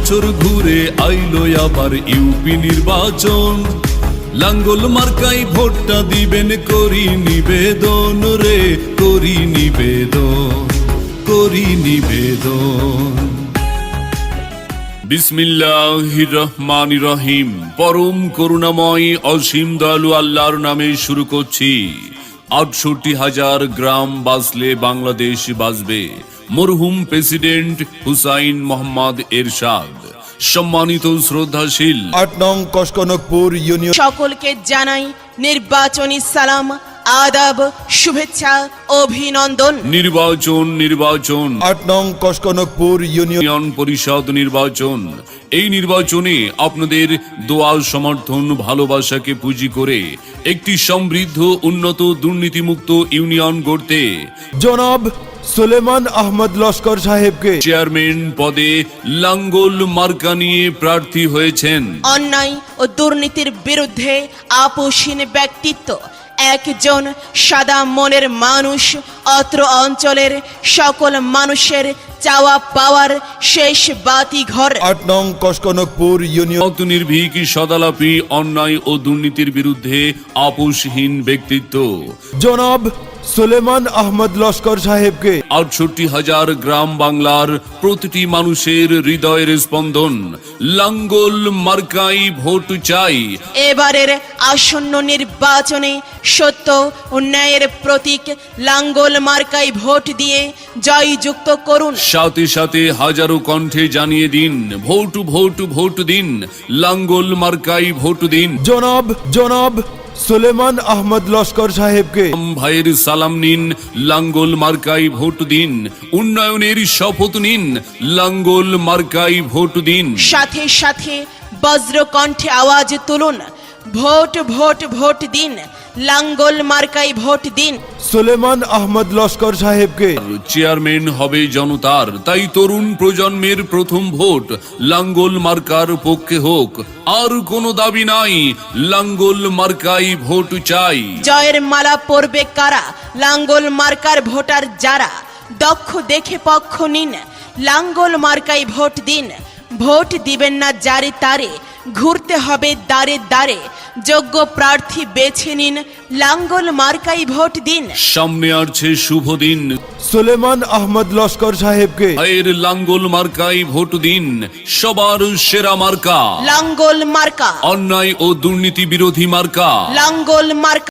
বছর ঘুরে আইলো আবার ইউপি নির্বাচন, লাঙ্গল মার্কাই ভোটটা দিবেন, করি নিবেদন রে, করি নিবেদন, করি নিবেদন। বিসমিল্লাহির রহমানির রহিম। পরম করুণাময় অসীম দয়ালু আল্লাহর নামে শুরু করছি। ৬৮,০০০ গ্রাম বাঁচলে বাংলাদেশ বাঁচবে, মরহুম প্রেসিডেন্ট হুসাইন মোহাম্মদ এরশাদ। সম্মানিত শ্রদ্ধাশীল ৮ নং কসকনকপুর ইউনিয়ন সকলকে জানাই নির্বাচনী সালাম, আদাব, শুভেচ্ছা, অভিনন্দন। নির্বাচন নির্বাচন ৮ নং কসকনকপুর ইউনিয়ন পরিষদ নির্বাচন। এই নির্বাচনে আপনাদের দোয়া, সমর্থন, ভালোবাসাকে পুঁজি করে একটি সমৃদ্ধ, উন্নত, দুর্নীতিমুক্ত ইউনিয়ন গড়তে জনাব সুলেমান আহমদ লস্কর সাহেবকে চেয়ারম্যান পদে লাঙ্গল মার্কা নিয়ে প্রার্থী হয়েছেন। অন্যায় ও দুর্নীতির বিরুদ্ধে আপোষহীন ব্যক্তিত্ব, একজন সাদা মনের মানুষ, অত্র অঞ্চলের সকল মানুষের চাওয়া পাওয়ার শেষ বাতি ঘর। ৮ নং কসকনকপুর ইউনিয়ন নির্ভীক, সদালাপী, অন্যায় ও দুর্নীতির বিরুদ্ধে আপোষহীন ব্যক্তিত্ব জনাব সুলেমান আহমদ লস্কর সাহেবকে ৬৮,০০০ গ্রাম বাংলার প্রতিটি মানুষের হৃদয়ের স্পন্দন, লাঙ্গল মার্কাই ভোট চাই। এবারের আসন্ন নির্বাচনে সত্য ও ন্যায়ের প্রতীক লাঙ্গল মার্কায় ভোট দিয়ে জয়যুক্ত করুন। সাথে সাথে হাজারো কণ্ঠে জানিয়ে দিন, ভোট ভোট ভোট দিন, লাঙ্গল মার্কাই ভোট দিন। জনাব সুলেমান আহমদ লস্কর সাহেবকে ভাইয়ের সালাম নিন, লাঙ্গল মার্কাই ভোট দিন। উন্নয়নের শপথ নিন, লাঙ্গল মার্কাই ভোট দিন। সাথে সাথে বজ্র কণ্ঠে আওয়াজ তুলুন, ভোট ভোট ভোট দিন, লাঙ্গল মার্কায় ভোট দিন। সুলেমান আহমদ লস্কর সাহেবকে চেয়ারম্যান হবে জনতার, তাই তরুণ প্রজন্মের প্রথম ভোট লাঙ্গল মার্কার পক্ষে হোক। আর কোনো দাবি নাই, লাঙ্গল মার্কাই ভোট চাই। জয়ের মালা পরবে কারা? লাঙ্গল মার্কার ভোটার যারা। দক্ষ দেখে পক্ষ নিন, লাঙ্গল মার্কায় ভোট দিন। ভোট দিবেন না যারে তারে, ঘুরতে হবে দাঁড়ে দাঁড়ে। যোগ্য প্রার্থী বেছে নিন, লাঙ্গল মার্কায় ভোট দিন। সামনে আসছে শুভ দিন, সুলেমান আহমদ লস্কর সাহেবকে ভাইয়ের লাঙ্গল মার্কাই ভোট দিন। সবার সেরা মার্কা লাঙ্গল মার্কা, অন্যায় ও দুর্নীতি বিরোধী মার্কা। লাঙ্গল মার্কা।